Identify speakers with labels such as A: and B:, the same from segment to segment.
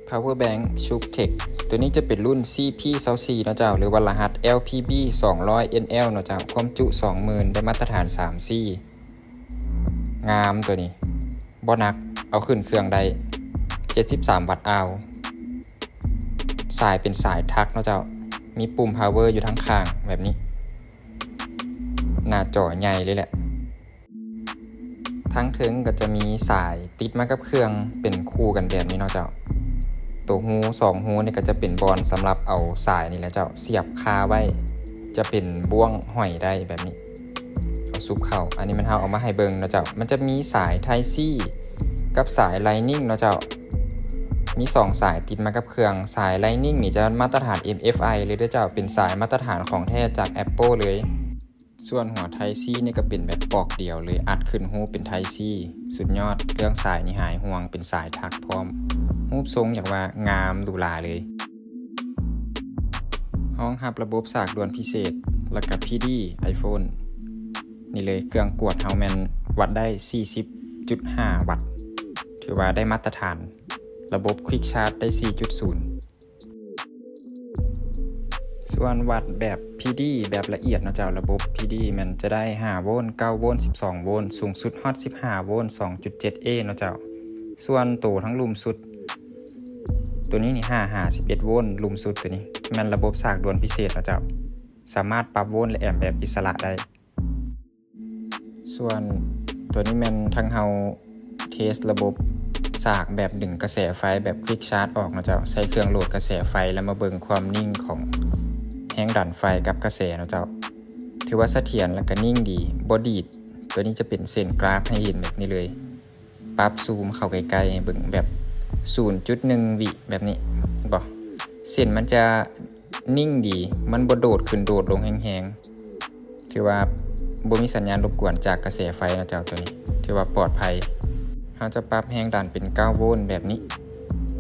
A: Power Bank ชุก Tech ตัวนี้จะเป็นรุ่น CP24 นะเจ้าหรือว่ารหัส LPB 200 NL นะเจ้าความจุ 20,000 ได้มาตรฐาน 3C งามตัวนี้บ่หนักเอาขึ้นเครื่องได้73 วัตต์อาวสายเป็นสายทักนะเจ้ามีปุ่ม Power อยู่ทั้งข้างแบบนี้หน้าจอใหญ่เลยแหละทั้งถึงก็จะมีสายติดมากับเครื่องเป็นคู่กันแบบนี้เนาะเจ้าตัวหู2หูนี่ก็จะเป็นบอลสำหรับเอาสายนี่แหละเจ้าเสียบคาไว้จะเป็นบ่วงห้อยได้แบบนี้เอาซุปเข้าอันนี้มันเอามาให้เบิ่งเนาะเจ้ามันจะมีสาย Type C กับสาย Lightning เนาะเจ้ามี2สายติดมากับเครื่องสาย Lightning นี่จะมาตรฐาน MFI เลยเด้อเจ้าเป็นสายมาตรฐานของแท้จาก Apple เลยส่วนหัว Type C นี่ก็เป็นแบบปอกเดียวเลยอัดขึ้นหูเป็น Type C สุดยอดเรื่องสายนี่หายห่วงเป็นสายทักพร้อมรูปทรงอย่างว่างามดูหลาเลยห้องรับระบบสากด่วนพิเศษแล้วก็ PD iPhone นี่เลยเครื่องกวดเฮาแมนวัดได้ 40.5 วัตต์ถือว่าได้มาตรฐานระบบ Quick Charge ได้ 4.0 ส่วนวัดแบบ PD แบบละเอียดนะเจ้าระบบ PD มันจะได้5โวลต์9โวลต์12โวลต์สูงสุดฮอต15โวลต์ 2.7A นะเจ้าส่วนตัวทั้งลุมสุดตัวนี้นี่11โวลต์ลุมสุดตัวนี้มันระบบสากด่วนพิเศษนะเจ้าสามารถปรับโวลต์และแอมป์แบบอิสระได้ส่วนตัวนี้มันทั้งเฮาเทสระบบสากแบบดึงกระแสไฟแบบ Quick Charge ออกนะเจ้าใช้เครื่องโหลดกระแสไฟแล้วมาเบิ่งความนิ่งของแรงดันไฟกับกระแสนะเจ้าถือว่าเสถียรและก็นิ่งดีบ่ดีดตัวนี้จะเป็นเส้นกราฟให้เห็นแบบนี้เลยปรับซูมเข้าใกล้ๆให้เบิ่งแบบ 0.1 วิแบบนี้บ่เส้นมันจะนิ่งดีมันบ่โดดขึ้นโดดลงแห้งๆถือว่าบ่มีสัญญาณรบกวนจากกระแสไฟนะเจ้าตัวนี้ถือว่าปลอดภัยเราจะปรับแรงดันเป็น9โวลต์แบบนี้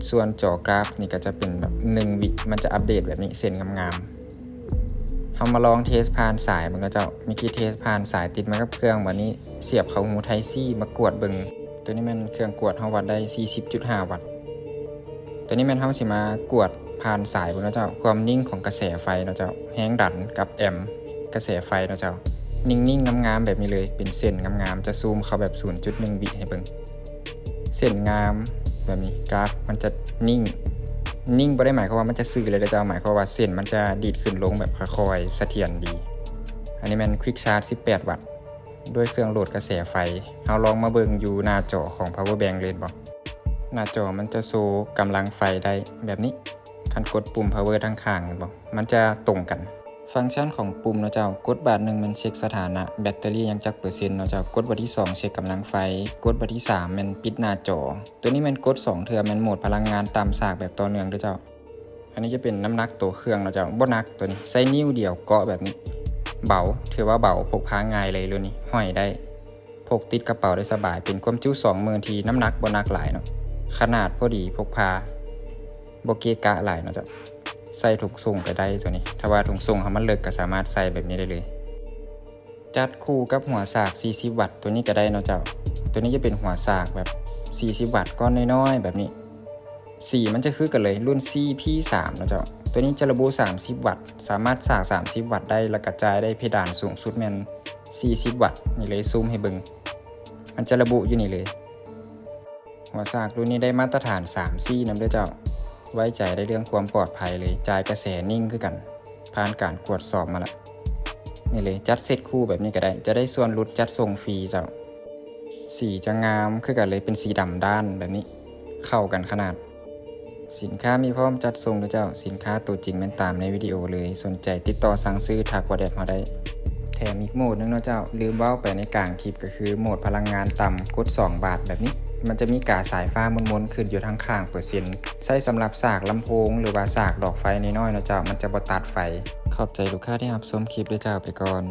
A: ส่วนจอกราฟนี่ก็จะเป็นแบบ1วิมันจะอัปเดตแบบนี้เส้นงามๆเรามาลองเทสผ่านสายมันก็เจ้ามีกี่เทสผ่านสายติดมากับเครื่องวันนี้เสียบเข้าหู Type C มากวดเบิ่งตัวนี้มันเครื่องกวดเฮาวัดได้ 40.5 วัตต์ตัวนี้มันเฮาสิมากวดผ่านสายบ่เนาะเจ้าความนิ่งของกระแสไฟเนาะเจ้าแรงดันกับแอมป์กระแสไฟเนาะเจ้านิ่งๆงามๆแบบนี้เลยเป็นเส้นงามๆจะซูมเข้าแบบ 0.1 วิให้เบิ่งเส้นงามแบบนี้กราฟมันจะนิ่งบ่ได้หมายความว่ามันจะซื่อเลยนะเจ้าหมายความว่าเส้นมันจะดีดขึ้นลงแบบค่อยๆเสถียรดีอันนี้มัน Quick Charge 18 วัตต์ด้วยเครื่องโหลดกระแสไฟเราลองมาเบิ่งอยู่หน้าจอของ Power Bank เลยบ่หน้าจอมันจะโชว์กำลังไฟได้แบบนี้คันกดปุ่ม Power ทั้งข้างบ่มันจะตรงกันฟังก์ชันของปุ่มเนาะเจ้ากดบาท1มันเช็คสถานะแบตเตอรี่ยังจักเปอร์เซ็นต์เนาะเจ้ากดบาทที่2เช็คกำลังไฟกดบาทที่3มันปิดหน้าจอตัวนี้มันกด2เทื่อมันโหมดพลังงานตามสากแบบต่อเนื่องเด้อเจ้าอันนี้จะเป็นน้ำหนักตัวเครื่องเนาะเจ้าบ่หนักตัวนี้ใส่นิ้วเดียวเกาะแบบนี้เบาถือว่าเบาพกพาง่ายเลยรุ่นนี้ห้อยได้พกติดกระเป๋าได้สบายเป็นความจุ 20,000 ทีน้ำหนักบ่หนักหลายเนาะขนาดพอดีพกพาบ่เกะกะหลายเนาะเจ้าใส่ถุงส่งไปได้ตัวนี้ถ้าว่าถุงส่งมันเลิกก็สามารถใส่แบบนี้ได้เลยจัดคู่กับหัวสาก40 วัตต์ตัวนี้ก็ได้เนาะเจ้าตัวนี้จะเป็นหัวสากแบบ40 วัตต์ก้อนน้อยๆแบบนี้สีมันจะคือกันเลยรุ่น CP3 เนาะเจ้าตัวนี้จะระบุ30 วัตต์สามารถสาก30 วัตต์ได้และกระจายได้เพดานสูงสุดแม่น40 วัตต์นี่เลยซูมให้เบิ่งมันจะระบุอยู่นี่เลยหัวสากรุ่นนี้ได้มาตรฐาน 3C นำด้วยเจ้าไว้ใจได้เรื่องความปลอดภัยเลยจ่ายกระแสนิ่งคือกันผ่านการตรวจสอบมาแล้วนี่เลยจัดเซตคู่แบบนี้ก็ได้จะได้ส่วนลดจัดส่งฟรีเจ้าสีจะงามคือกันเลยเป็นสีดำด้านแบบนี้เข้ากันขนาดสินค้ามีพร้อมจัดส่งด้วยเจ้าสินค้าตัวจริงมันตามในวิดีโอเลยสนใจติดต่อสั่งซื้อทักWhatsAppมาได้แถมอีกโหมดนึงเนาะเจ้าลืมเว้าไปในกลางคลิปก็คือโหมดพลังงานต่ำกด2 บาทแบบนี้มันจะมีกาสายฟ้ามนๆขึ้นอยู่ทั้งข้างเปอร์เซ็นต์ใช้สำหรับสากลำโพงหรือว่าสากดอกไฟน้อยๆนะเจ้ามันจะบ่ตัดไฟขอบใจลูกค้าที่รับชมคลิปด้วยเจ้าไปก่อน